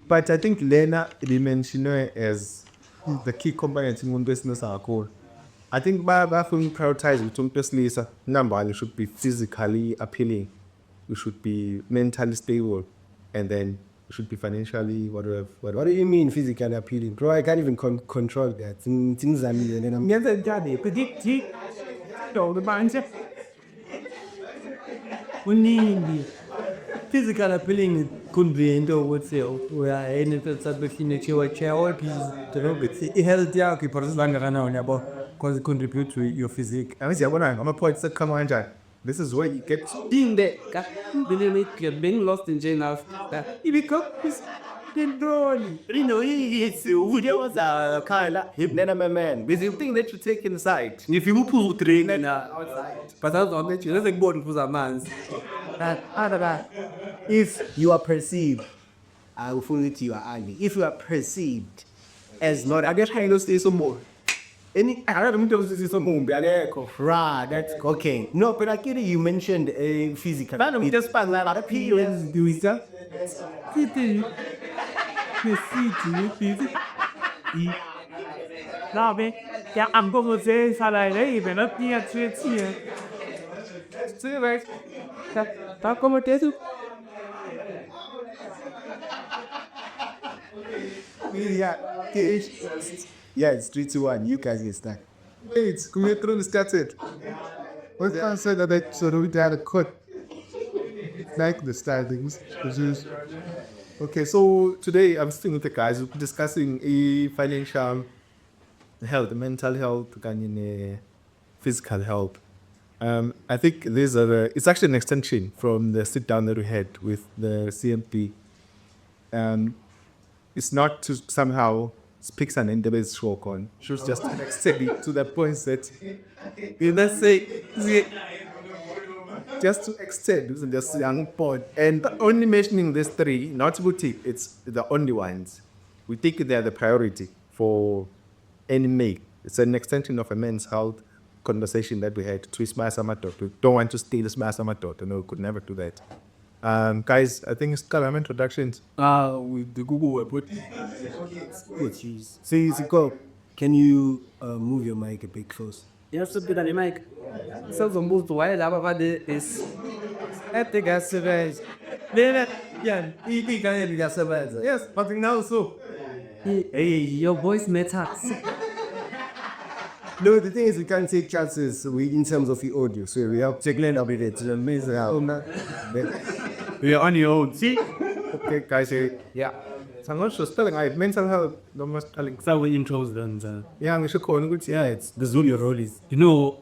But I think Lena dimension as the key component in one business are called. I think by prioritize between business number one, it should be physically appealing, we should be mentally stable, and then we should be financially whatever. What do you mean physically appealing? Bro, I can't even control that. Things are me and then I'm physical appealing could be into what say we are in it submission to chair all pieces to know it health yeah okay for long around because it contribute to your physique. I mean, I'm a point. Come on, Jack. This is where you get Being there, believe you're being lost in jail now. If you come, you know, it's who was a Kyla, then I'm a man. With the thing that you take inside. If you pull train and outside, but that's not that you doesn't go to a man's. If you are perceived, I will fully to your ugly. If you are perceived as not, I guess I know stay some more. Any I don't know if some more. That's okay. No, but I get it. You mentioned a physical. I don't just find that appearance. Do it, sir. Là bên cái ăn có một dê sao lại đấy về nó kia chưa chia chưa vậy ta có một thế thôi Yeah, it's 3, 2, 1. You guys get stuck. wait, come here through the started. What's the answer that I sort of had a cut? Like the startings. Okay, so today I'm sitting with the guys discussing financial health, mental health, and physical health. I think it's actually an extension from the sit down that we had with the CMP. It's not to somehow speak an endless show on. She was just extending to the point that let's say just to extend using this young point and only mentioning these three, not boutique, it's the only ones. We think they're the priority for any make. It's an extension of a men's health conversation that we had. Twist my summer talk. We don't want to steal this summer talk. No, we could never do that. Guys, I think it's kind introductions. With the Google web. Oh, jeez. See, go. Can you move your mic a bit close? yes bit on the mic so the most while about is at the gas surveys then yeah he can gas surveys yes but now so hey your voice matters. No, the thing is, we can't take chances in terms of the audio, so we have to clean up with it. We are on your own. See? Okay, guys, yeah. So I'm not sure spelling. I have mental health. No more spelling. So we intros then. Yeah, we should call it. Yeah, it's the Zulu role is. You know,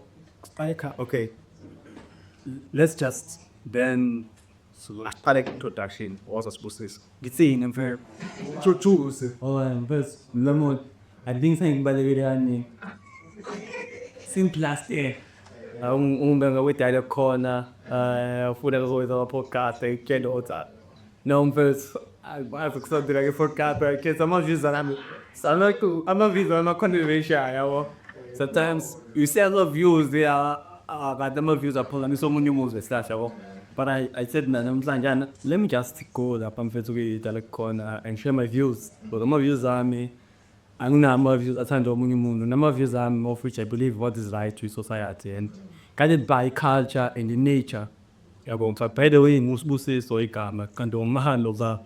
Okay. let's just then Panic introduction. What's the Sibusise? get in and fair. True. Oh, and first, Lemon, I think something by the video. Simple last day. With Dialogue Corner, food and always our podcast, I can't do that. No, first, I have something like a forecast, but I can't. I'm not using that. I'm not visual, I'm not controversial. Sometimes you see a lot of views, they are, but the more views are pulling so many moves with that. But I said, man, I'm saying, let me just go up and Facebook Dialogue Corner and share my views. But the more views are me. I'm number of views attend to number of views of which I believe what is right to society and guided by culture and in nature. By the way, Sibusise so ikama kanti umahalo za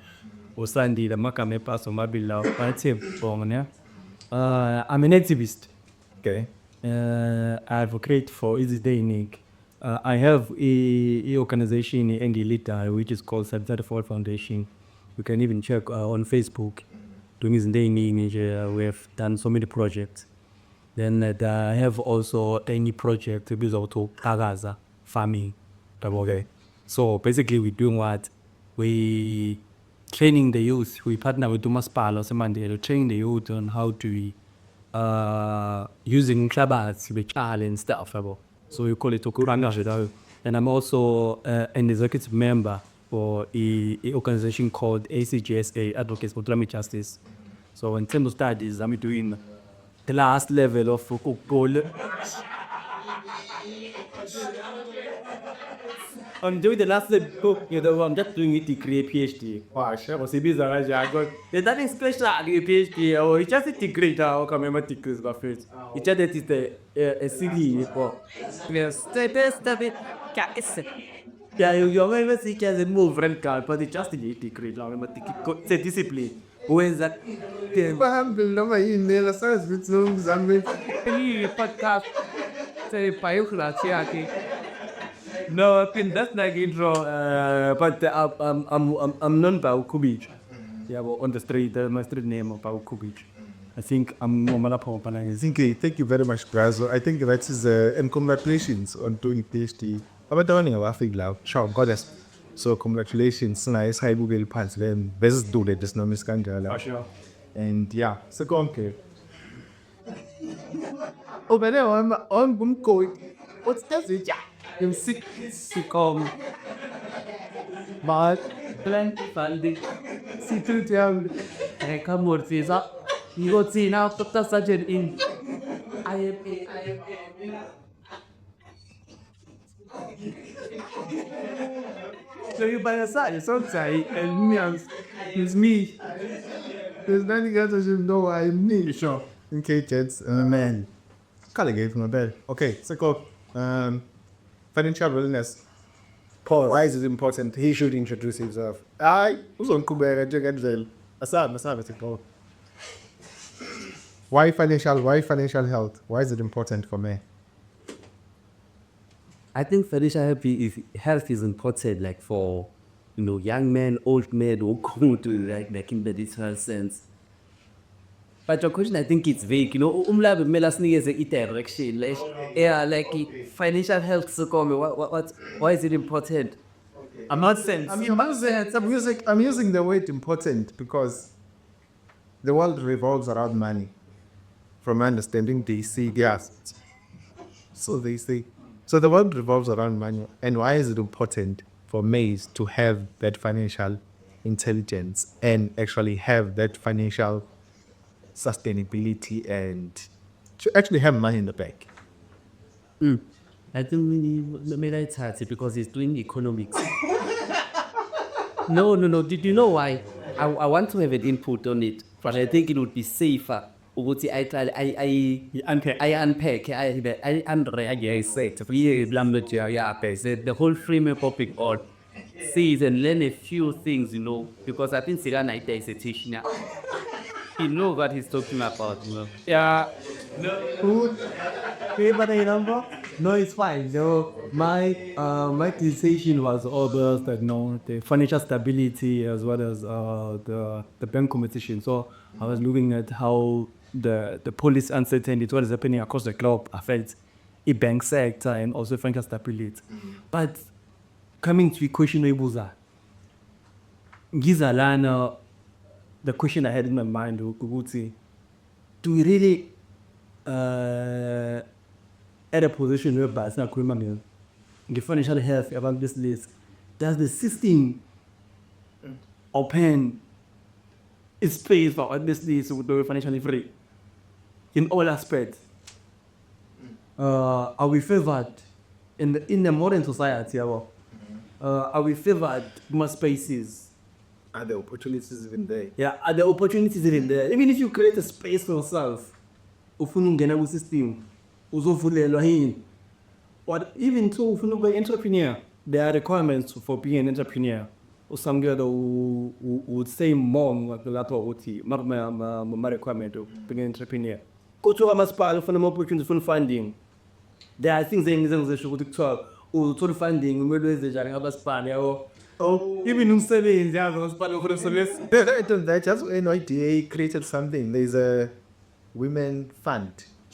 usandile makame paso mabila bathi bona. I'm an activist. Okay. I advocate for easy day Nick. I have a organization and the leader which is called Certified Foundation. You can even check on Facebook. Doing his day we have done so many projects. Then I have also any project to be to Kagaza farming. Okay. So basically we're doing what? We training the youth. We partner with Dumas Palo to train the youth on how to using clubs with child and stuff. So we call it Qhubinja. And I'm also an executive member for an organization called ACGSA, Advocates for Climate Justice. So in terms of studies, I'm doing the last level of goal. I'm doing the last book, I'm just doing a degree, PhD. Wow, sure. Was ibiza kanjani? There's nothing special about a PhD. Or it's just a degree. How come my degrees got first? It's just that it's a CD. Yes, the best of it. Yeah, you're going to see as a move rent card, but it's just a degree. It's a discipline. Where's that? Bahambile noma yini lela sazi ukuthi nomzami Podcast. Say biography yakhe. No, I think that's like intro. But I'm known by Qhubinja. Yeah, well, on the street, my street name of Qhubinja. I think I'm more malapo. Thank you very much, Grazo. I think that is and congratulations on doing PhD. Abantwana ngabafika la. Sure, goddess. So congratulations. Nice. Hi Google Pants. Then best do that. This name is Kanjala. Sure. And yeah, so go on, okay. Oh, but now I'm going. What's that? Yung Secret Sekome. But plenty funding. Secret young. Reka Murthiza. You go see now, Dr. Sergeant in IMA. So you by your side, it's outside, and me, it's me. There's nothing else I should know. I'm me. Sure. Okay, kids. Man. Can't get from my bed. Okay, so go. Financial wellness. Paul, why is it important? He should introduce himself. Who's on Kubera Jagadzel? Asab, Paul. Why financial health? Why is it important for me? I think financial health is important, like for young men, old men, or go to like in the digital sense. But your question, I think it's vague. Umlabe melasni is a direction. Like financial health Sekome. Why is it important? I'm not saying. I'm using the word important because the world revolves around money. From my understanding, they see gas. So they say. So the world revolves around money. And why is it important for maize to have that financial intelligence and actually have that financial sustainability and to actually have money in the bank? I think maybe it's hard because it's doing economics. No. Did you know why? I want to have an input on it, but I think it would be safer. I unpack. I say the whole framework of it all. See and learn a few things, because I think Sirana is a teacher. He knows what he's talking about, Yeah. No, it's fine. So My decision was always that the financial stability as well as the bank competition. So I was looking at how the policy uncertainty, what is happening across the globe, affects the bank sector and also financial stability. But coming to the question of Gizalana, the question I had in my mind was, do we really at a position whereby it's not criminal, the financial health about this list, does the system open its space for this list to be financially free in all aspects? Are we favored in the modern society? Are we favored more spaces? Are the opportunities even there? Yeah, are the opportunities even there? Even if you create a space for yourself, ufuna ungena ku system, uzovulelwa yini. Or even so, ufuna ube entrepreneur, there are requirements for being an entrepreneur. Usamgela would say more ngakulato uthi ma requirement of being an entrepreneur. Kodwa amasipala ufuna ama opportunities for funding. There are things engizesho ukuthi kuthiwa uthola funding umele wenze njani ngamasipala yabo. Even umsebenzi yazo amasipala ufuna usebenza. That's when NYDA created something. There's a women fund,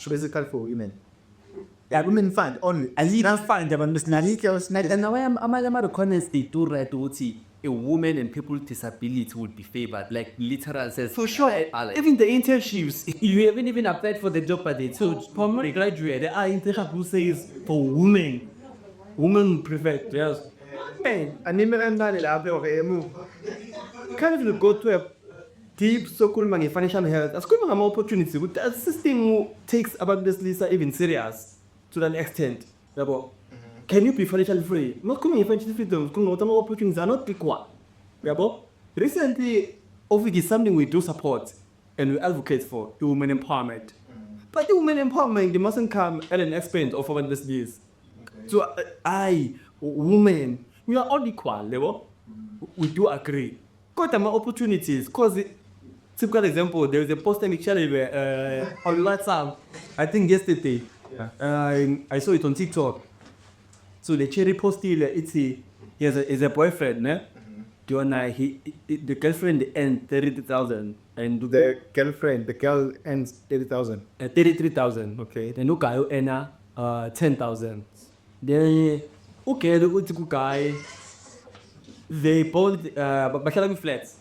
basically for women. Yeah, women fund only. And now am I requirements they do right to a woman and people with disability would be favored, like literal says. For sure, even the internships, you haven't even applied for the job at it. So, for the graduate, there are internships who says for women. Women prefer, yes. Man, and even Kind of go to a deep so-called financial health. As called more opportunity, but that system takes about this Lisa even serious to an extent. Can can you be financially free? Not coming financially free, not opportunities are not equal. Recently, OVG is something we do support and we advocate for the women empowerment. But the women empowerment, they mustn't come at an expense of our business. So women, we are all equal, level. We do agree. Got more opportunities, cause typical example, there is a post challenge where on WhatsApp, I think yesterday, I saw it on TikTok. So the cherry posted he has a boyfriend, ne? The girlfriend earns 30,000 and The girl earns 30,000. 33,000, okay. Then the guy earns 10,000. Then okay, the guy they both bachelor flats.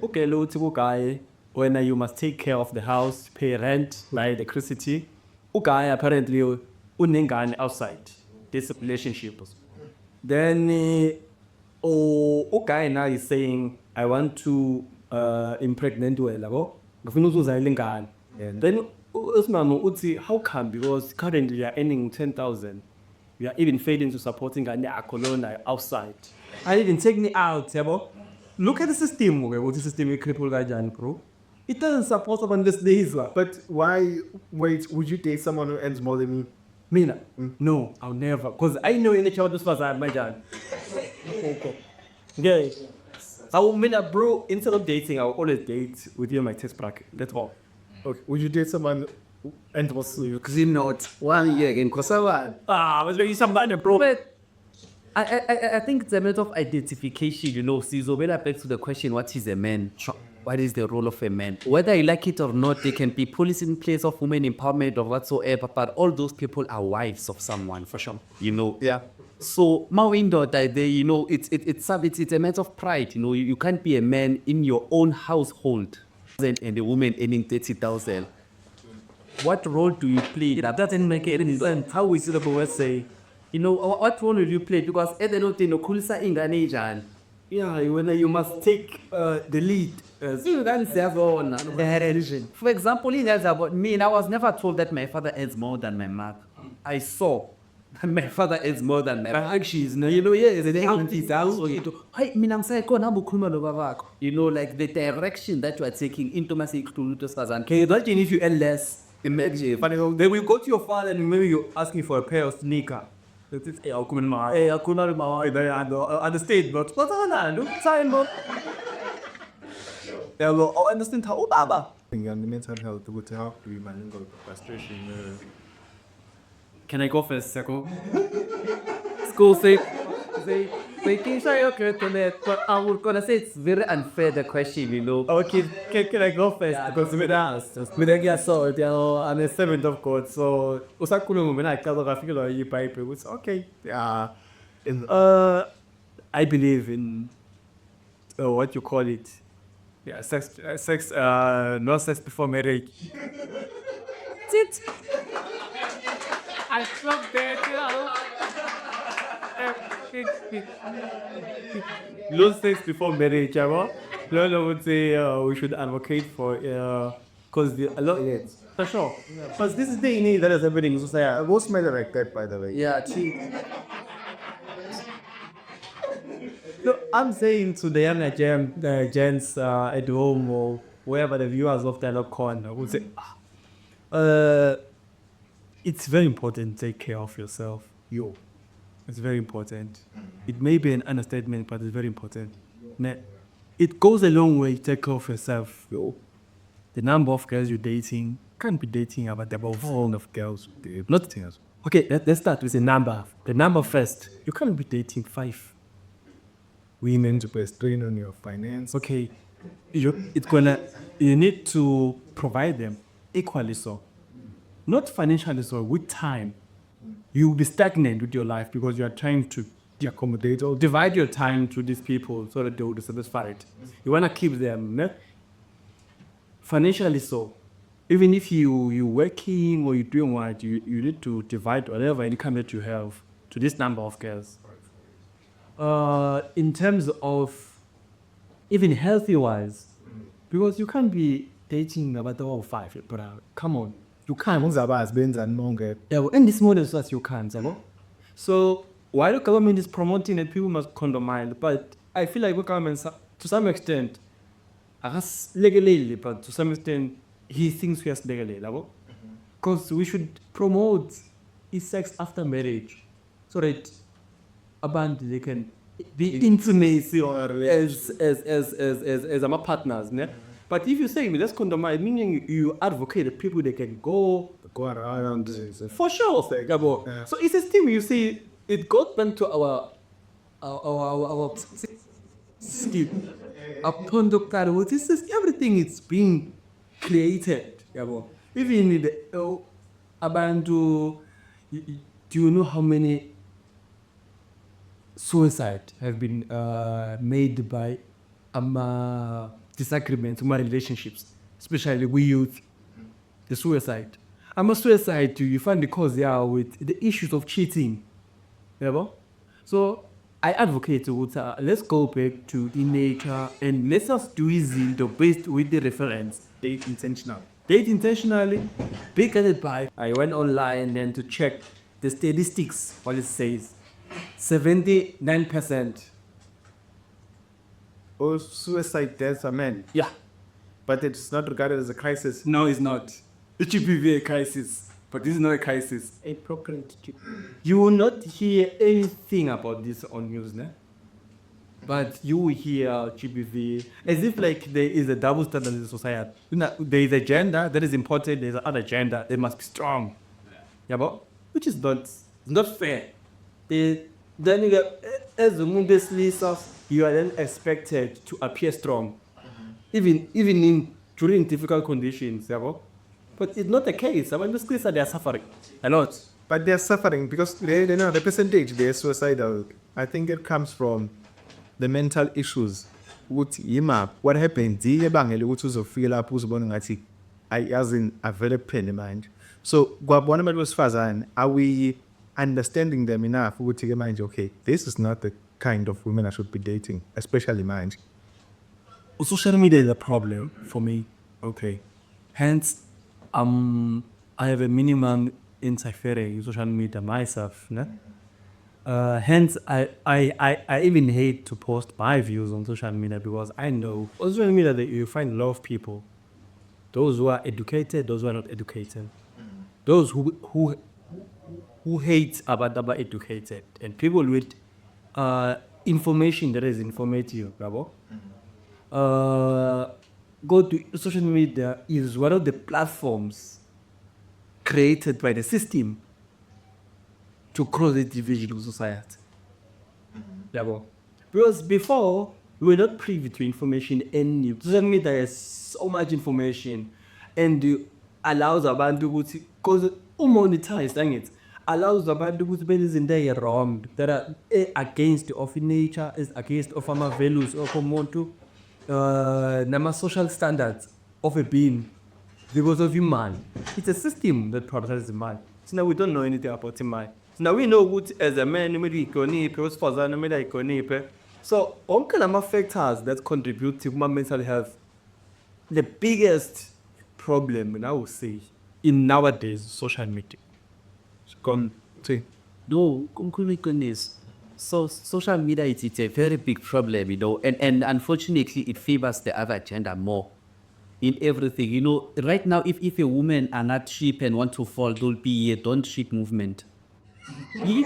Okay, the guy when you must take care of the house, pay rent, buy electricity. Okay, apparently unengane outside this relationship. Then okay, now he's saying I want to impregnate well, labo. Then Usman would say how come, because currently you are earning 10,000. We are even failing to supporting a colonna outside. I didn't take me out, yabo. Look at the system, what the system is crippled guy pro. It doesn't support us on this days. But why, wait, would you date someone who earns more than me? Mina, no, I'll never. Because I know in the child this was my dad. Okay. I will mean bro, instead of dating, I'll always date within my test bracket. That's all. Okay. Would you date someone who earns more than you? Because you not 1 year again, because I was really somebody, bro. But I think it's a matter of identification, Sizo, when I back to the question, what is a man? What is the role of a man? Whether you like it or not, there can be policies in place of women empowerment or whatsoever, but all those people are wives of someone, for sure. Yeah. So, my window that they, it's a matter of pride. You can't be a man in your own household and the woman earning 30,000. What role do you play? That doesn't make any sense. How is it about say? What role will you play? Because at the end of the day, kulisa ingane. Yeah, when you must take the lead. For example, about me, I was never told that my father earns more than my mother. I saw that my father earns more than my mother. Actions, yes, the aunties Like the direction that you are taking into my security. Can you imagine if you earn less? Imagine. Then we go to your father and maybe you asking for a pair of sneakers. That is, I understand, but what's on that? Sign, but I understand how Baba. On the mental health, how do we manage frustration? Can I go first, Seko? School say making sure you're correct on that, but I was gonna say it's very unfair the question, Okay, can I go first? Because we asked. We get so I'm a servant of God, so Usakulu when I tell I feel you Bible, it's okay. Yeah. I believe in what you call it. Yeah, sex, no sex before marriage. it. I love that, No sex before marriage, no, would say we should advocate for because a lot for sure. Because this is the need that is happening in society. Most men are like that, by the way. Yeah, cheat. No, I'm saying to the younger gents at home or wherever the viewers of Dialogue Corner would say, it's very important to take care of yourself. It's very important. It may be an understatement, but it's very important. It goes a long way to take care of yourself. The number of girls you're dating can't be dating about the volume of girls. Nothing else. Okay, let's start with the number. The number first. You can't be dating 5 Women to put a strain on your finance. Okay, you need to provide them equally so. Not financially so, with time. You will be stagnant with your life because you are trying to accommodate or divide your time to these people so that they will be satisfied. You want to keep them financially so. Even if you're working or you're doing what, you need to divide whatever income that you have to this number of girls. In terms of even healthy-wise, because you can't be dating about all 5, but come on. You can't. Yeah, Yeah, well, in this model, as you can't. So while the government is promoting that people must condomize, but I feel like the government, to some extent, legally, but to some extent, he thinks we are legally, because we should promote sex after marriage, so that they can be intimacy or as our partners, ne? But if you say let's condomize, meaning you advocate that people they can go around. for sure. So it's a thing you see it goes back to our skill. Upon the this is everything is being created. Even in the Abantu, do you know how many suicide have been made by disagreements, relationships, especially with youth? The suicide. Suicide, you find the cause with the issues of cheating. So I advocate let's go back to the nature and let's just do it based with the reference. Date intentional. Date intentionally, be guided by. I went online then to check the statistics. What it says, 79%. Oh, suicide deaths are men. Yeah, But it's not regarded as a crisis. no, it's not. It should be a crisis, but this is not a crisis. A procreant. You will not hear anything about this on news, ne? But you will hear GBV as if like there is a double standard in the society. There is a gender that is important, there's another gender that must be strong. Yeah, but which is not fair. Then you get, as the Mundesliga, you are then expected to appear strong, even during difficult conditions. Yeah, but it's not the case. I mean, the they are suffering a lot. But they're suffering because they know the percentage they're suicidal. I think it comes from the mental issues. What happened? Feel up as in a very pain in mind. So are we understanding them enough? Okay, this is not the kind of women I should be dating, especially mine. Social media is a problem for me. Okay. Hence, I have a minimum interfering in social media myself. Ne? Hence, I even hate to post my views on social media because I know on social media that you find a lot of people, those who are educated, those who are not educated, those who hate about educated, and people with information that is informative. Go to social media is one of the platforms created by the system to cross the division of society. Because before, we were not privy to information, and social media has so much information and allows abantu to, because monetize it, allows abantu to be in there wrong that are against of nature, is against of our values of umuntu, nama social standards of a being because of human. It's a system that prioritizes man. So now we don't know anything about man. So now we know what as a man, so all kind of factors that contribute to human mental health. The biggest problem, I would say, in nowadays social media. No, is so social media it's a very big problem, and unfortunately it favors the other gender more in everything. Right now if a woman are not sheep and want to fall, there'll be a don't sheep movement. See,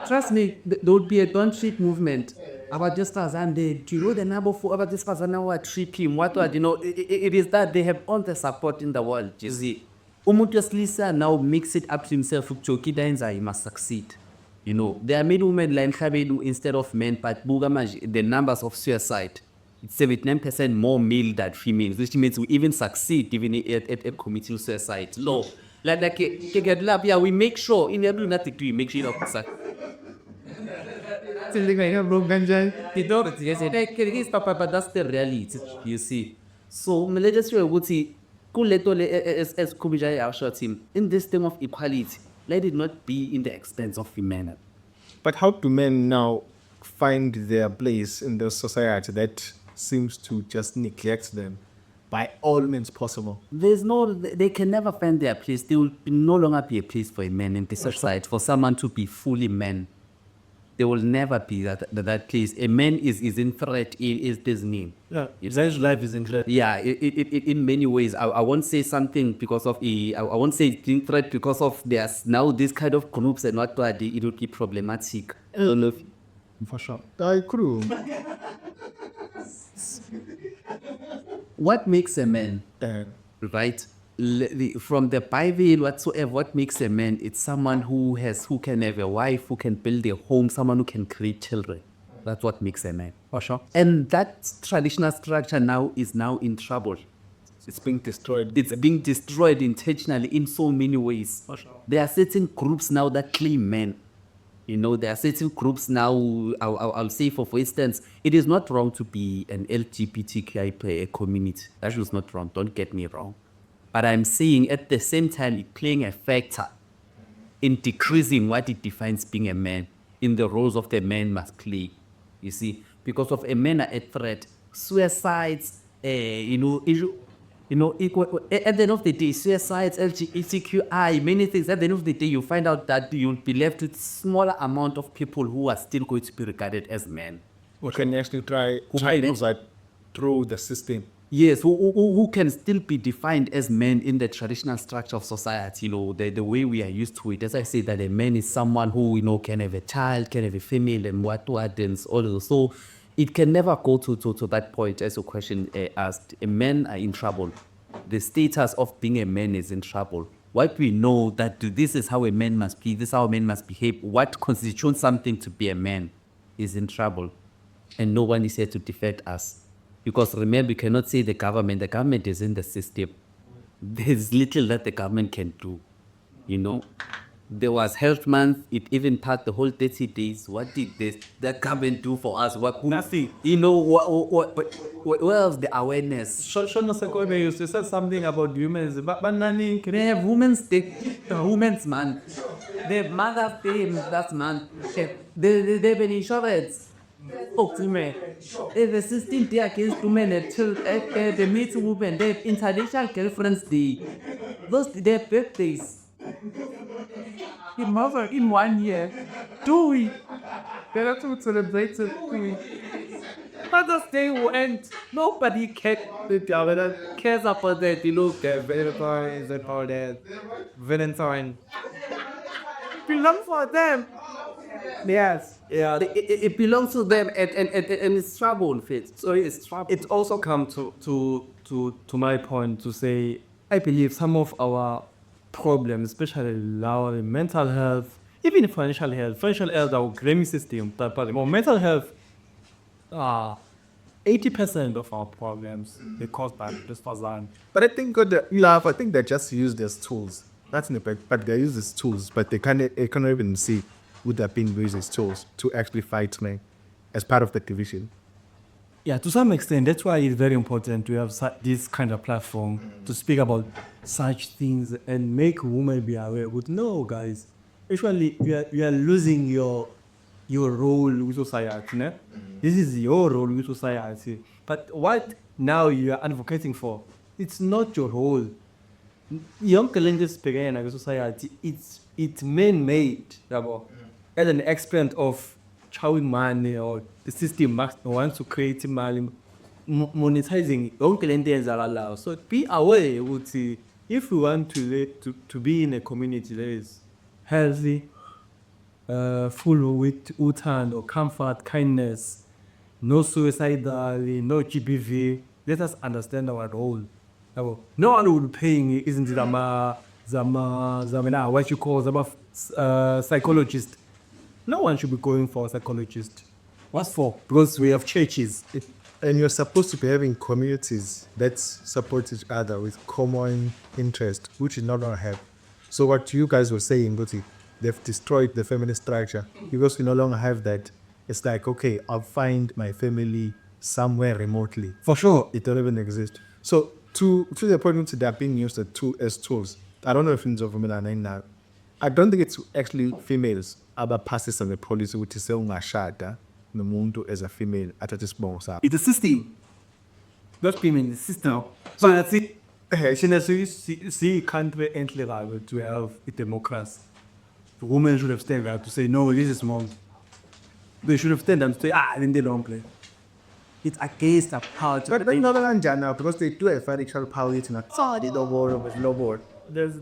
trust me, there would be a don't sheep movement. About just as and do you know the number for about this person now are sheeping? It is that they have all the support in the world. You see, Umutus Lisa now makes it up to himself. He must succeed. There are many women like Khabedu instead of men, but the numbers of suicide, it's 79% more male than females, which means we even succeed even at committing suicide. Low. We make sure in every nothing we make sure of success. But that's the reality, you see. So, let's just say, as Qhubinja team, in this thing of equality, let it not be in the expense of women. But how do men now find their place in the society that seems to just neglect them? by all means possible. They can never find their place. There will no longer be a place for a man in this society, for someone to be fully man. There will never be that place. A man is in threat, is his name. Yeah, his life is in threat. Yeah, in many ways. I won't say something because of I won't say it's in threat because of there's now this kind of groups and what it will be problematic. I don't know if For sure. True. what makes a man, right? From the Bible whatsoever, what makes a man? It's someone who can have a wife, who can build a home, someone who can create children. That's what makes a man. For sure. And that traditional structure now is in trouble. It's being destroyed. It's being destroyed intentionally in so many ways. For sure. There are certain groups now that claim men. There are certain groups now, I'll say for instance, it is not wrong to be an LGBTQI community. That is not wrong, don't get me wrong. But I'm saying at the same time, it's playing a factor in decreasing what it defines being a man, in the roles of the man must play. You see, because of a man at threat, suicides, at the end of the day, suicides, LGBTQI, many things. At the end of the day, you find out that you'll be left with smaller amount of people who are still going to be regarded as men. We can actually try can- through the system. Yes, who can still be defined as men in the traditional structure of society, the way we are used to it. As I say, that a man is someone who, can have a child, can have a female, and what and all of those. So it can never go to that point, as your question asked. A men are in trouble. The status of being a man is in trouble. What we know that this is how a man must be, this is how a man must behave, what constitutes something to be a man is in trouble. And no one is here to defend us. Because remember, you cannot say the government is in the system. There's little that the government can do. There was Health Month, it even passed the whole 30 days. What did the government do for us? Nothing. What else? The awareness. Shono Sekome used to say something about humans, but Nani, They have Women's Day, Women's Month. They have Mother's Day last month. They have an insurance. Oh, women. There's a 16th day against women until they meet women. They have International Girlfriend's Day. They have birthdays. In 1 year. 2 weeks. They have to celebrate it. Mother's Day will end. Nobody cares about that. The Valentine's and all that. Valentine. Belong for them. Yes. Yeah. It belongs to them and it's trouble, Fit. So it's trouble. It also comes to my point to say, I believe some of our problems, especially our mental health, even financial health, our grammy system, but mental health, 80% of our problems are caused by this facade. But I think I think they're just used as tools. That's in effect, but they're used as tools, but they can't even see would have been used as tools to actually fight men as part of the division. Yeah, to some extent, that's why it's very important to have this kind of platform to speak about such things and make women be aware. But no, guys, actually, you are losing your role with society. Ne? This is your role with society. But what now you are advocating for, it's not your role. Young Kalenda's began in society, it's man-made. As an experiment of chowing money or the system wants to create money, monetizing young Kalenda's are allowed. So be aware, would see, if we want to be in a community that is healthy, full with utan or comfort, kindness, no suicidal, no GBV, let us understand our role. No one will be paying, isn't it, what you call psychologist. No one should be going for a psychologist. What for? Because we have churches. And you're supposed to be having communities that support each other with common interest, which you no longer have. So what you guys were saying, Guti, they've destroyed the family structure because we no longer have that. It's like, okay, I'll find my family somewhere remotely. For sure. It don't even exist. So to the point that they're being used as tools, I don't know if it's of women are now. I don't think it's actually females passes on the policy which is saying ngashada nomuntu as a female at this bonus. It's a system. Not payment, the system. So that's it. See, country entry level to have a democracy. The women should have stand up to say, no, this is wrong. They should have stand up to say, then they don't play. It's against the power. But they're not Ganja now because they do have financial power to not solve the war with no board. There's,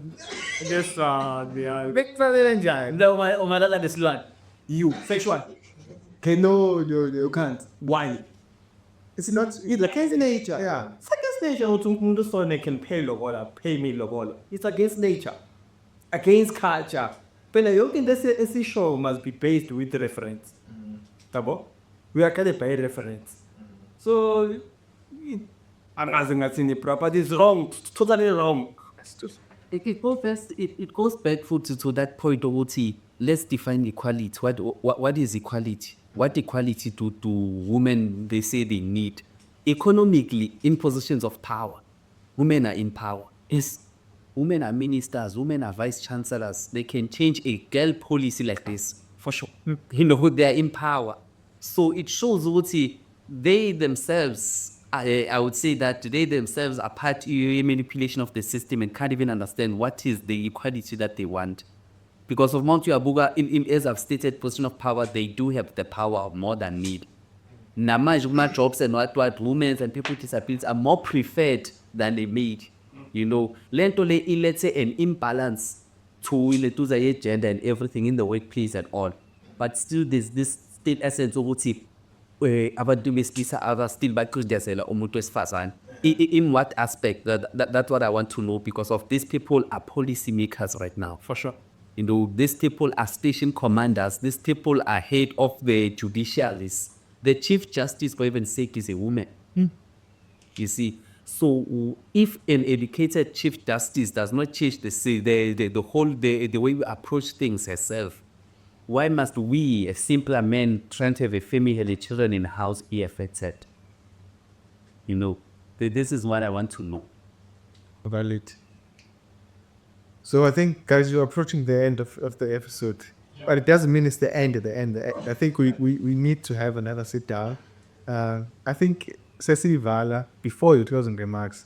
I guess, they are. Big father and giant. No, my dad is like, you, sexual. Okay, no, you can't. Why? It's not. It's against nature. Yeah. It's against nature. To so they can pay lobola, pay me lobola. It's against nature, against culture. But you can this show must be based with reference. Tabo, we are kind of by reference. So, I'm asking us in the property is wrong, totally wrong. It goes back to that point of what let's define equality. What is equality? What equality to women they say they need? Economically, in positions of power, women are in power. Yes, women are ministers, women are vice chancellors. They can change a girl policy like this, for sure. You know, they are in power. So it shows what they themselves, I would say that they themselves are part of a manipulation of the system and can't even understand what is the equality that they want. Because of Mount Abuga, in as I've stated, position of power, they do have the power of more than need. Namaj jobs and what women and people with disabilities are more preferred than they made. You know, let's say an imbalance to the gender and everything in the workplace and all. But still, there's this state essence of what abantu besilisa still bayaqindezela umuntu wesifazane. In what aspect? That's what I want to know, because of these people are policy makers right now. For sure. You know, these people are station commanders. These people are head of the judiciaries. The Chief Justice, for even sake, is a woman. You see, so if an educated Chief Justice does not change the way we approach things herself, why must we, a simpler men, trying to have a family and children in the house, be affected? You know, this is what I want to know. Valid. So I think, guys, you're approaching the end of the episode. But it doesn't mean it's the end of the end. I think we need to have another sit down. I think Cecily Vala, before your closing remarks,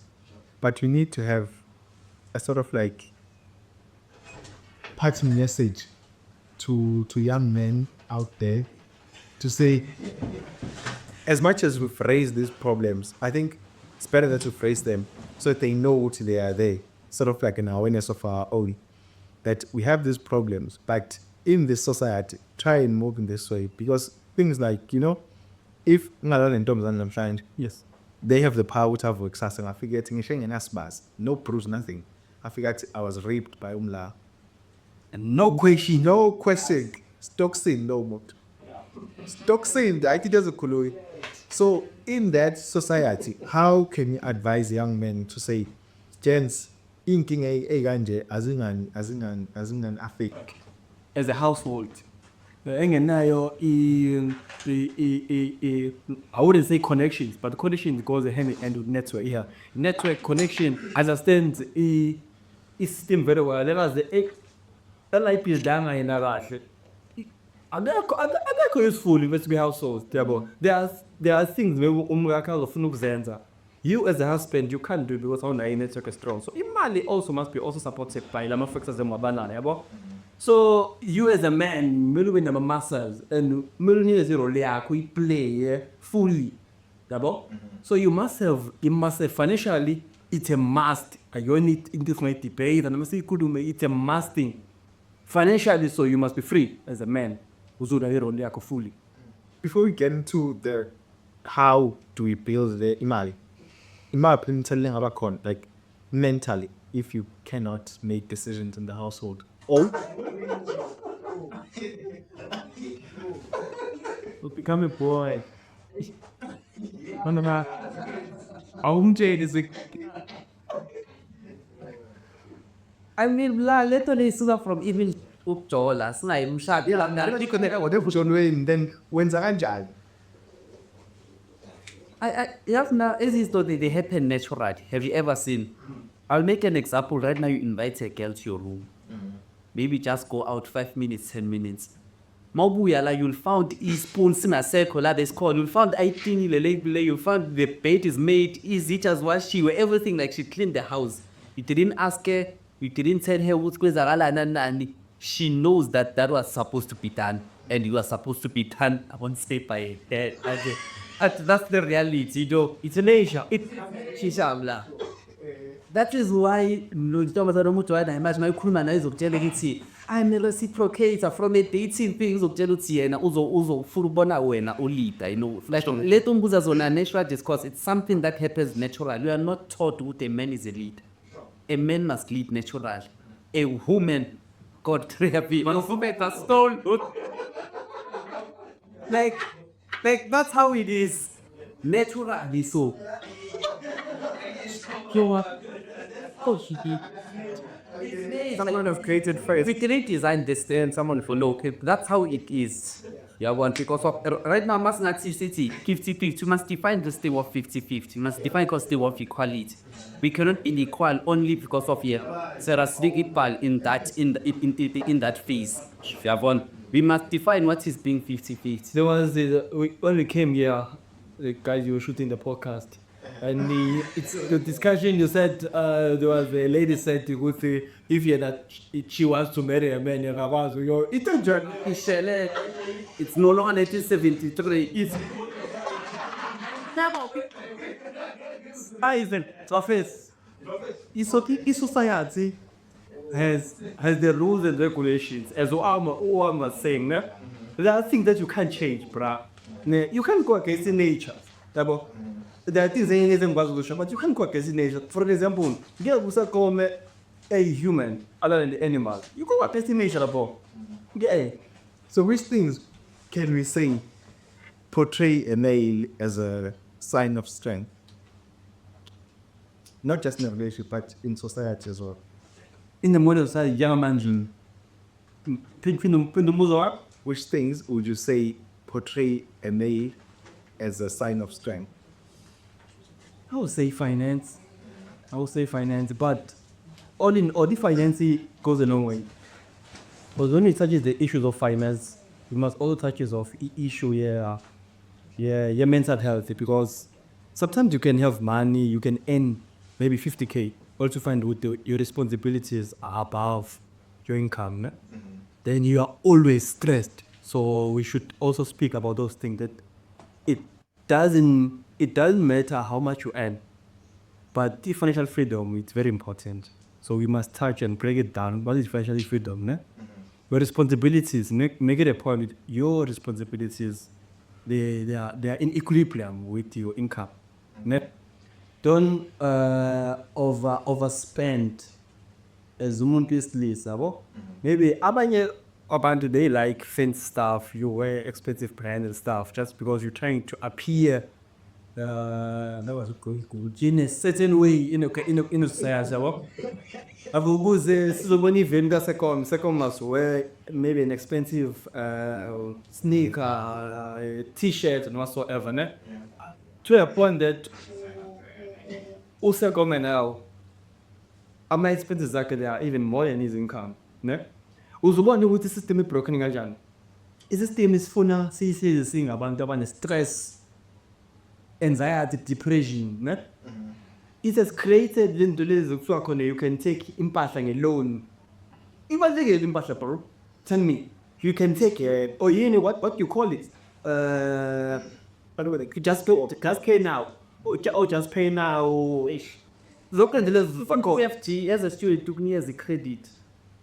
but we need to have a sort of like parting message to young men out there to say, as much as we've raised these problems, I think it's better that we phrase them so that they know what they are there. Sort of like an awareness of our own, that we have these problems, but in this society, try and move in this way. Because things like, you know, if Yes. they have the power to have access, I figured no proofs, nothing. I figured I was raped by Umla. And no question. No question. Stock sin, no more. Stock sin, the IT does a kului. So in that society, how can you advise young men to say, gents, inking a ganje as in affect? As a household, I wouldn't say connections, but connections goes hand in hand with network. Yeah, network connection understands a system very well. Let us the life is down in a rush. I useful invest be households. There are things where you as a husband you can't do because our network is strong. So Imali also must be also supported by Lama Fixers and Mabana. So you as a man, million of muscles and million zero we play fully. So you must have financially it's a must. You need internet debate and I must say it's a must thing. Financially, so you must be free as a man. Fully. Before we get into the how do we build the Imali, in my opinion, telling about like mentally, if you cannot make decisions in the household. Or become a boy. I mean, literally, from even Upjola, Snaim, Shad, then when's a now, as is though they happen naturally. Have you ever seen? I'll make an example. Right now, you invite a girl to your room. Maybe just go out 5 minutes, 10 minutes. Mawubuya la, you'll find spoon singasekho la there's you'll find ayithinile le, you'll find the bed is made, izitsha ziwashiwe, everything, like she cleaned the house. You didn't ask her, you didn't tell her what's kwenzakalana nani. She knows that that was supposed to be done, and you are supposed to be done. I won't say by her dad. That's the reality, you know. It's a nature. Shishamla. That is why I'm a reciprocator from a dating thing let a natural discourse. It's something that happens naturally. We are not taught what a man is a lead. A man must lead naturally. A woman, God therapy, one of women are stone. Like that's how it is. Naturally so. Someone have created first. We didn't design this thing, someone for no. That's how it is. Yeah, one because of right now, must not city 50-50. You must define this thing of 50-50. You must define because they of equality. We cannot be equal only because of Sarah equal in that phase. Yeah, one. We must define what is being 50-50. There was when we came here, the guys you were shooting the podcast, and the discussion you said there was a lady said to go say if you that she wants to marry a man, it's no longer 1973. It's surface. It's society has the rules and regulations. As I'm was saying, there are things that you can't change, bruh. You can't go against nature. There are things that but you can't go against nature. For example, a human other than the animal. You go against nature, yeah. So which things can we say portray a male as a sign of strength? Not just in a relationship, but in society as well. In the modern society, young man, Which things would you say portray a male as a sign of strength? I would say finance. But all in all, the finance goes a long way. But when it touches the issues of finance, we must also touch of issue your mental health, because sometimes you can have money, you can earn maybe 50K, also find what your responsibilities are above your income. Then you are always stressed. So we should also speak about those things, that it doesn't matter how much you earn, but the financial freedom is very important. So we must touch and break it down. What is financial freedom? Your responsibilities, make it a point with your responsibilities, they are in equilibrium with your income. Don't overspend as umuntu. Maybe abanye abantu, they like fancy stuff, you wear expensive branded stuff just because you're trying to appear that was good in a certain way in a society. I've always second must wear maybe an expensive sneaker, t-shirt and whatsoever. To a point that also come now, my expenses are even more than his income. Uzubona ukuthi system is broken kanjani. System isifuna siyisizwe abantu abane stress, anxiety, depression, It has created into lezi kuthiwa khona you can take impahla nge-loan. Ibalulekile impahla, bro. Tell me, you can take what you call it? Just pay now. Just pay now. Zonke lezi FG as a student took me as a credit.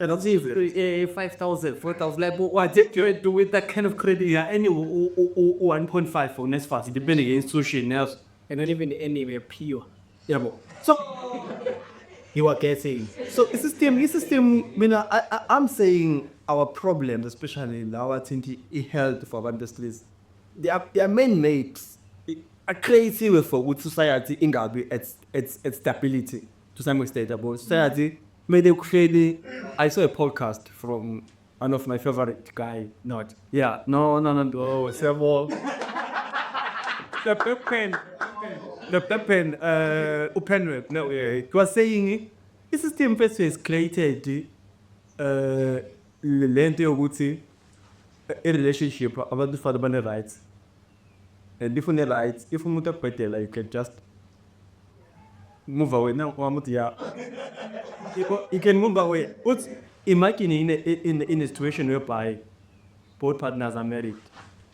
and not even 5,000, 4,000. Like, what did you do with that kind of credit? yeah, any 1.5 for next fast, depending on institution else. And not even anywhere pure. Yeah, bro. So you are getting. So it's system. I'm saying our problems, especially in our health for industries, they are man-made. A crazy way for society in its stability to some extent. About society, made they create. I saw a podcast from one of my favorite guy. Not yeah, no. Oh, several. The Pepen, open web. No, he was saying this system first is created. Lente yoguti. a relationship abantu fana bane-rights, and if une-rights, if umuntu akubhedela you can just move away. Now yeah, you can move away. But imagine in a situation whereby both partners are married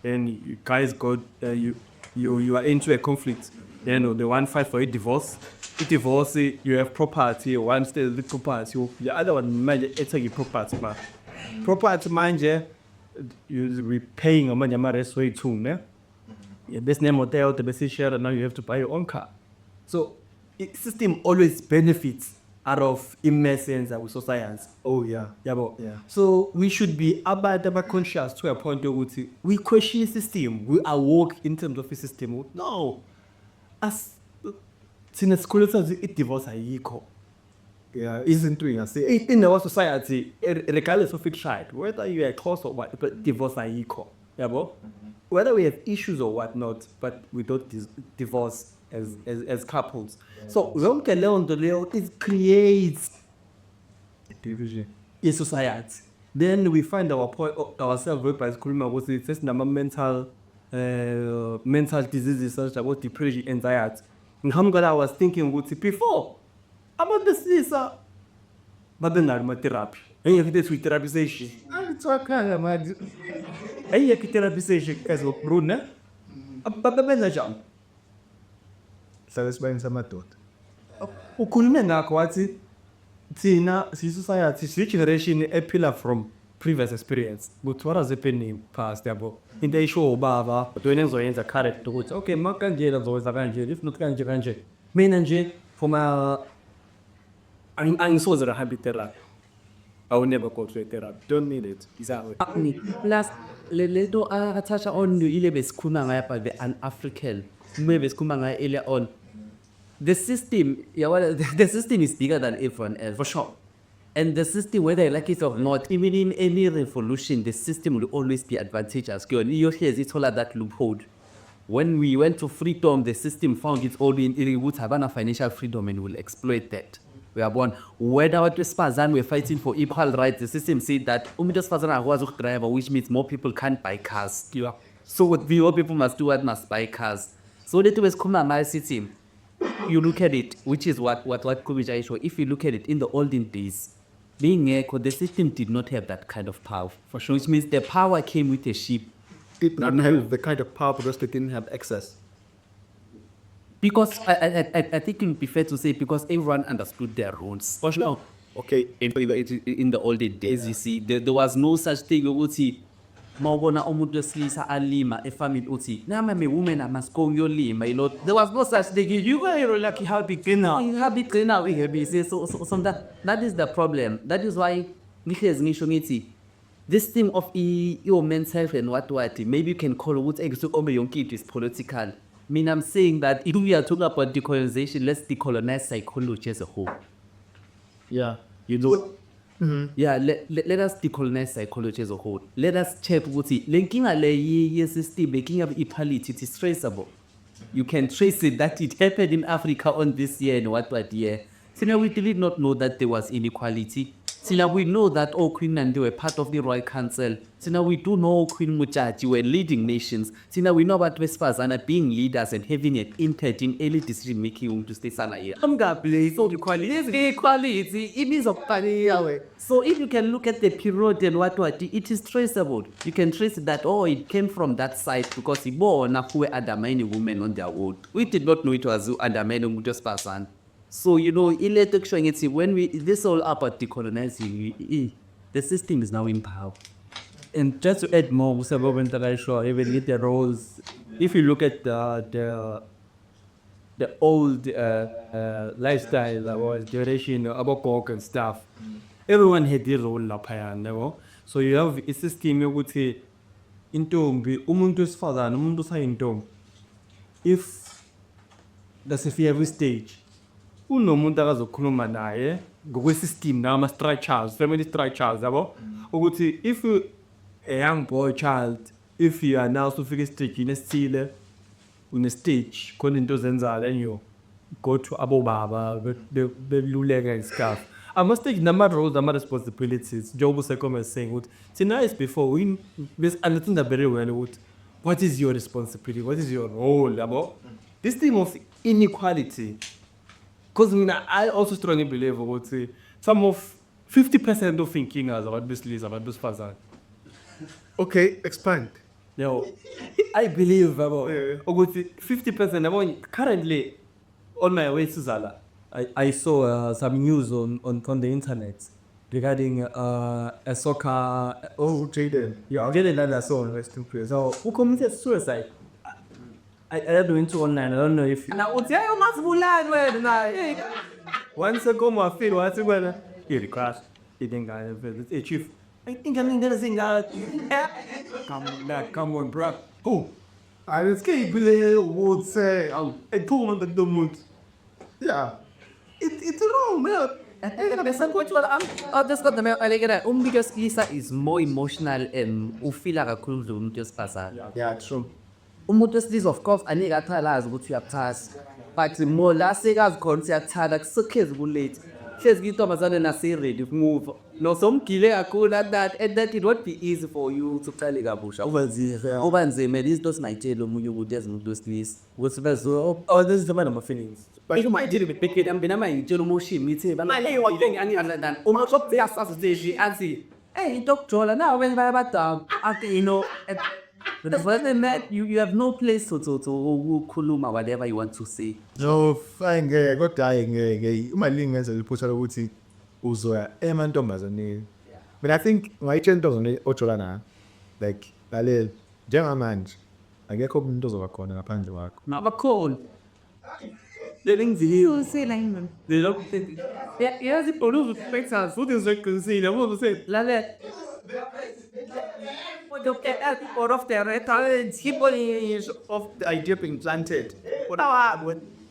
and you guys got you are into a conflict. You know, the one fight for a divorce. If divorce, you have property. One stays with property. The other one manje etagi property ma. Property manje you repaying a money rest way too, ne? Your best name hotel, the best share, and now you have to buy your own car. So system always benefits out of immersion with society. Oh yeah. Yeah, so we should be about conscious to a point where we question the system. We are work in terms of the system. No, as since school it divorce ayiko. Yeah, isn't doing I say In our society, regardless of it, right, whether you are close or what, but divorce ayiko. Yeah, whether we have issues or whatnot, but we don't divorce as couples. So it creates division. in society. Then we find ourselves by school was it's number mental diseases such as depression, anxiety. And I was thinking before about this but then I'm therapy. And you get with therapy session. It's okay, man. And you get therapy session as well, Bruna. But the manager. Satisfying my thought. Ukhulume ngakho wathi thina society si generation a pillar from previous experience. But what has happened past yabo? Into isho ubaba, wena ngizoyenza current ukuthi okay makanje ngizowenza kanje if not kanje. Mina nje for my angisoze rahabi therapy. I will never go to a therapy. Don't need it. Exactly. Plus le to attach on ile besikhuluma ngaya but the un-African maybe besikhuluma ngaya earlier on. The system, the system is bigger than everyone else, for sure. And the system, whether you like it or not, even in any revolution, the system will always be advantageous. It's all at that loophole. When we went to freedom, the system found its own in would have a financial freedom and will exploit that. We are born. Whether we're fighting for equal rights, the system said that driver, which means more people can't buy cars. So what people must do, what must buy cars. So that was my system. You look at it, which is what Qhubinja is showing. If you look at it in the olden days, being eco, the system did not have that kind of power, for sure. Which means the power came with a sheep. It didn't have the kind of power because they didn't have access. Because I think it would be fair to say because everyone understood their roles. For sure. Okay, in the olden days, you see, there was no such thing. You would see. Mawubona umuntu wesilisa alima efamily uthi nama me women I must go yolima there was no such thing. You were like how big now we have busy so that is the problem. That is why ngisho ngithi this thing of your men's health and what maybe you can call ukuthi ekusukombe yonke into is political. I mean, I'm saying that if we are talking about decolonization, let's decolonize psychology as a whole. Yeah, you do. Mm-hmm. Yeah, let us decolonize psychology as a whole. Let us check what linking a system, making up equality, it is traceable. You can trace it that it happened in Africa on this year and what year. So now we did not know that there was inequality. So now we know that all Queen and they were part of the Royal Council. So now we do know Queen Muchachi were leading nations. So now we know about Westphal being leaders and having an impact in early decision making to stay sana here. I'm gonna play so equality. It means of so if you can look at the period and what it is traceable. You can trace that it came from that side because he bore who undermining women on their own. We did not know it was undermining Westphal. So, when this all about decolonizing, the system is now in power. And just to add more, even with the roles, if you look at the old lifestyle or generation about coke and stuff, everyone had their role up here. So you have a system you would say, umuntu's father, umuntu's intom. If that's if every stage. Unomuntu akazokhuluma naye ngokwesystem nama structures, family structures yabo ukuthi if a young boy child, if you are now sufika stage nesithile une stage khona into zenzayo and you go to abobaba beluleka and stuff, I must take number roles, number responsibilities. Job Sekome is saying, tonight before we understand that very well. What is your responsibility? What is your role? About this thing of inequality. Because I also strongly believe about some of 50% of thinking as about this list, about this facade. Okay, expand. No, I believe about 50%. About currently on my way to Zala, I saw some news on the internet regarding a soccer. Oh, Jaden. Yeah, Jaden that I saw on Western Press. So who committed suicide? I don't know into online. I don't know if now what's you must bulan where now. Once I come I feel what's going he crashed. He didn't get it. Chief. I think I'm gonna sing that. Come on, bro. Oh, I escape would say, I told him that the mood. Yeah. It's wrong, man. I just got the mail. I like it. Because Lisa is more emotional and ufila kakhulu nje umuntu wesifazane. Yeah, true. Umuntu wesilisa of course anika athalazi ukuthi uyakuthasa. But more la sekazi khona uyakuthanda kusekhezi kulate. Hlezi intombazane nasi-ready move. No somgile kakhulu that and that it won't be easy for you to qale kabusha. Uba nzima izinto singayitshela omunye ukuthi ezimuntu wesilisa. Ukuthi bezo This is the man of my feelings. But you might did pick it and be my moshi meeting. But I what thing any other than almost up there sausage and see. Hey, doctor, now when by about you know the first thing that you have no place to kuluma whatever you want to say. No, fine, got dying. My link as a push ukuthi uzoya emantombazaneni. But I think my ntombazane ocholana like lale njengamanje akekho umuntu ozoba khona ngaphandle kwakho. Nabakho. Letting video. Say like They don't think. Yeah, the produce pictures. Food is like concealed. I want to say. Lale Or of the retarded people of the idea being planted.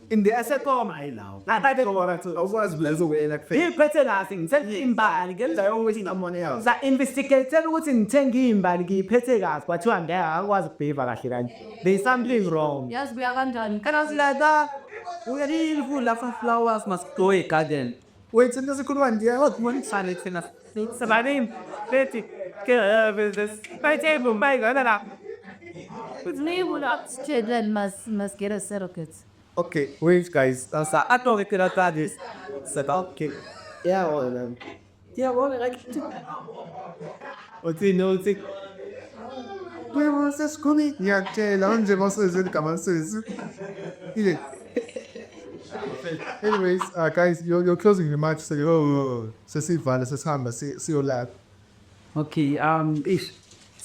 In the asset of my now. I don't want to always bless away like He better nothing. Send him back again. I always in money else. The investigator was in 10 game by the Petegas, but you and there I was paper. There's something wrong. yes, we are done. Can I say that? We are really full of flowers must go a garden. Wait, so there's a good one. Yeah, what one? Silence enough. It's about him. Let's get this. My table, my God. With me, children must get a set of kids. Okay, wait, guys. I don't think that is set up. Okay. Yeah, all of them. Yeah, well, like. What's he knows? Where was this coming? Yeah, lounge was it? Come on, sis. Anyways, guys, you're closing the match. So see you laugh. Okay, this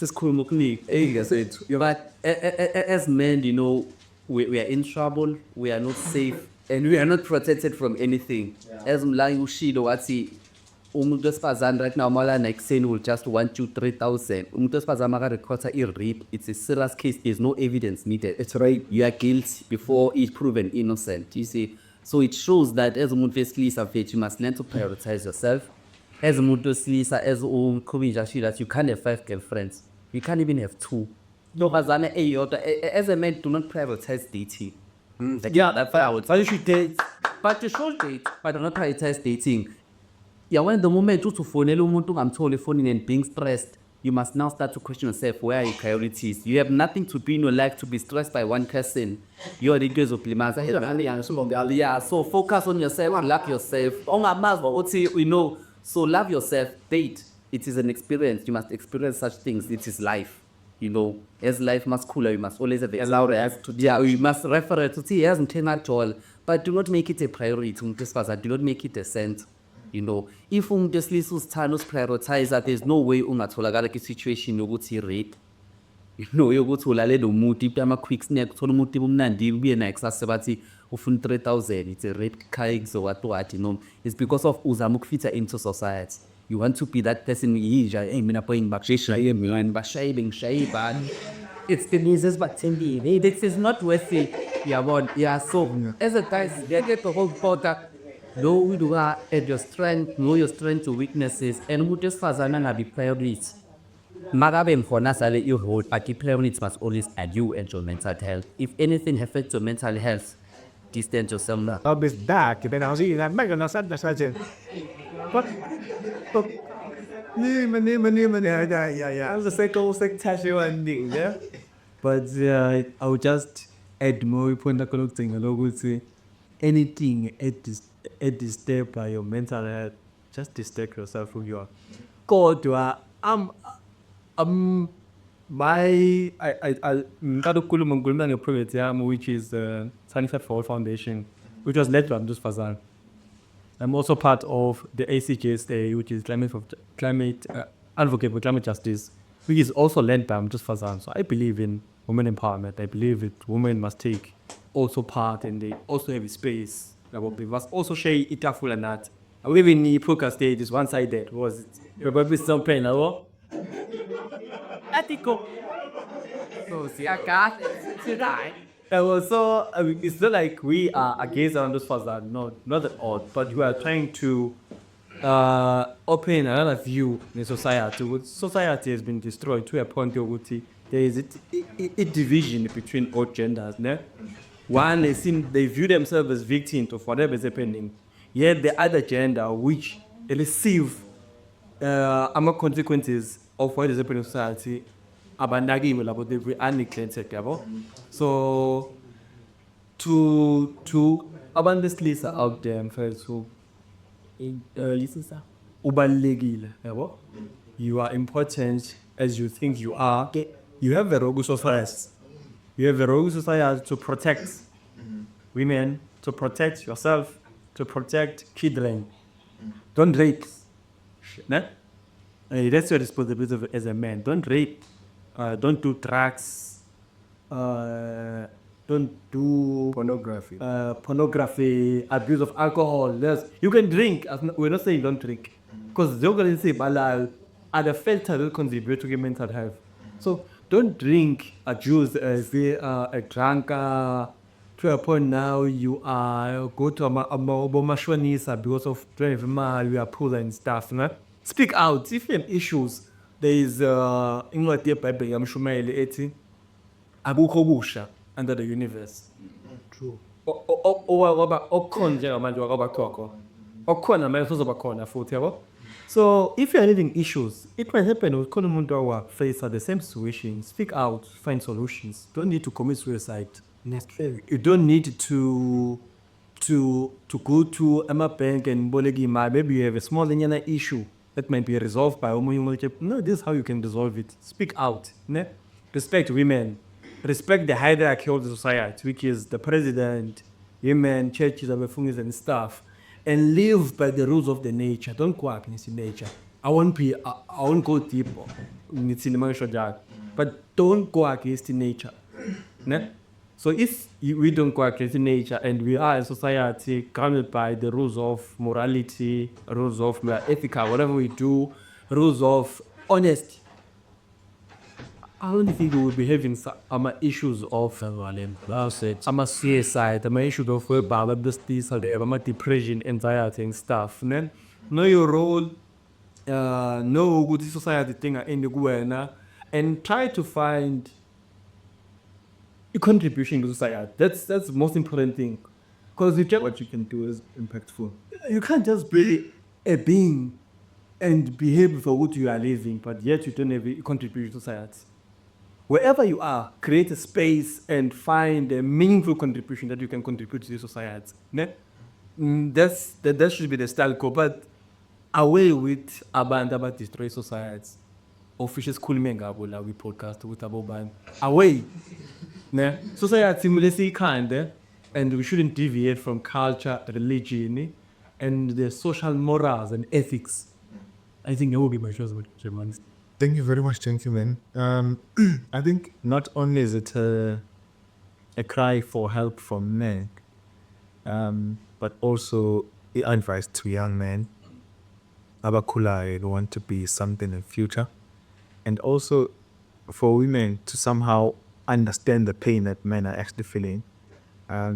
is cool. But as men, you know, we are in trouble. We are not safe, and we are not protected from anything. As Mlangu Shido, what's he? Right now, Mala Nexen will just want you 3,000. Rape. It's a serious case. There's no evidence needed. It's right. You are guilty before it's proven innocent. You see. So it shows that as a Mthembu, you must learn to prioritize yourself. As a Mthembu, as Qhubinja, that you can't have 5 girlfriends. You can't even have 2. No, as a man, do not prioritize dating. Yeah, that's why I would say you should date. But you should date, but do not prioritize dating. Yeah, when the moment you to phone, I'm totally phoning and being stressed, you must now start to question yourself, where are your priorities? You have nothing to do in your life to be stressed by one person. You're the girls of Plimas. Yeah, so focus on yourself, love yourself. You know, so love yourself, date. It is an experience. You must experience such things. It is life. You know, as life must cooler, you must always have you must refer to see, it hasn't turned at all. But do not make it a priority. Do not make it a cent. You know, if just prioritize that, there's no way a situation you go to rape. You know, you go to the mood, if I'm a quick snack, so the be an excess about 3,000. It's a rape case or what, you know. It's because of Uzamuk fit into society. You want to be that person, it's the business, but this is not worth it. Yeah, so as a guys, they get the whole product. Know who you are at your strength, know your strengths to weaknesses, and who just fazana be priorities. Magabem for Nasale, you hold, but the priorities must always add you and your mental health. If anything affects your mental health, distance yourself now. I'll be back. Then I'll see you. I'm not going to Yeah. As a secretary one thing, yeah. But I would just add more point say anything at this step by your mental health, just distract yourself from your kodwa ngicala ukukhuluma ngikhuluma ngeproject yami which is Sanifat for All Foundation, which was led by Mthembu Fazan. I'm also part of the ACJSA, which is climate advocate for climate justice, which is also led by Mthembu Fazan. So I believe in women empowerment. I believe that women must take also part and they also have a space. They must also share itafula nat. I believe in the podcast stage is one-sided. Was it? Probably some pain, no? Ethical. So, see, I got it. Should I? So it's not like we are against those Fazan. No, not at all. But we are trying to open another view in society. Society has been destroyed to a point where there is a division between all genders. Ne? One, they view themselves as victims of whatever is happening. Yet the other gender, which receive consequences of what is happening in society, abandakiwe labo, they are neglected. So to abantu besilisa out there mfethu lisisa ubalulekile yabo, you are important as you think you are. You have a role in society. You have a role in society to protect women, to protect yourself, to protect children. Don't rape. Ne? That's your responsibility as a man. Don't rape. Don't do drugs. Don't do pornography, abuse of alcohol. You can drink. We're not saying don't drink. Because they're going to say, are the factors that contribute to your mental health. So don't drink, abuse, a drunkard. To a point now, you are go to a mashwanisa because of driving you are poor and stuff. Ne? Speak out. If you have issues, there is in what the Bible I'm sure abukho busha under the universe. True. Okhona njengamanje wakabakhokho. Okhona manje uzobakhona futhi yabo. So if you are having issues, it might happen with umuntu owa face the same situation. Speak out, find solutions. Don't need to commit suicide. You don't need to go to a bank and boleki imali. Maybe you have a small issue that might be resolved by omunye. No, this is how you can resolve it. Speak out. Ne? Respect women. Respect the hierarchy of the society, which is the president, women, churches, and stuff. And live by the rules of the nature. Don't go against nature. I won't go deep in the but don't go against nature. Ne? So if we don't go against nature and we are a society governed by the rules of morality, rules of ethical, whatever we do, rules of honesty, I don't think we will be having some issues of suicide, issues of depression, anxiety and stuff. Know your role, know what the society thing and try to find a contribution to society. That's the most important thing. Because what you can do is impactful. You can't just be a being and behave for what you are living, but yet you don't have a contribution to society. Wherever you are, create a space and find a meaningful contribution that you can contribute to the society. That should be the style. But away with about destroy societies. Officials calling we podcast with Aboban. Away. Society kind, and we shouldn't deviate from culture, religion, and the social morals and ethics. I think that will be my choice with Germans. Thank you very much, gentlemen. I think not only is it a cry for help from men, but also advice to young men. Abakula want to be something in the future. And also for women to somehow understand the pain that men are actually feeling.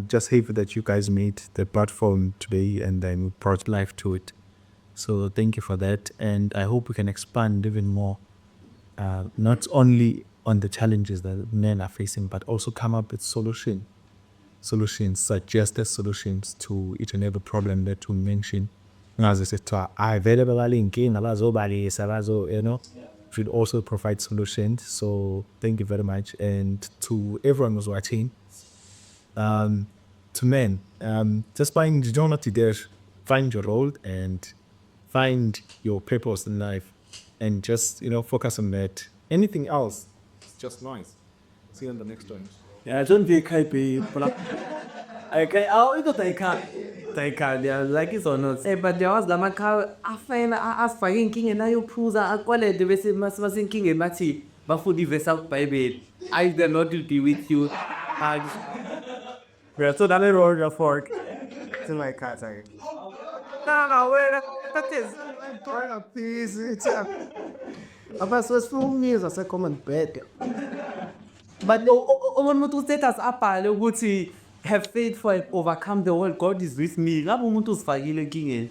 Just happy that you guys made the platform today and then brought life to it. So thank you for that. And I hope we can expand even more. Not only on the challenges that men are facing, but also come up with suggested solutions to each and every problem that we mention. ngaze sekuthiwa hayi vele bekale inkinga bazobalisa should also provide solutions. So thank you very much. And to everyone who's watching, to men, just find, you don't have to dare, find your role and find your purpose in life and just, focus on that. Anything else, it's just noise. See you in the next one. Yeah, don't be happy. Okay, oh, ito taika, yeah, like it's or not. But there was lama ka afake inkinga nayophuza akwalede bese masinkingeni bathi bafuna ivesa kuBhayibheli. I the Lord will be with you. Yeah, so that roll the fork. It's in my car, sorry. No, wait, that is. Turn up this, it's up. But so it's for me as a common bed. But umuntu status abhale ukuthi have faith for and overcome the world. God is with me. Ngabe umuntu uzifakile enkingeni.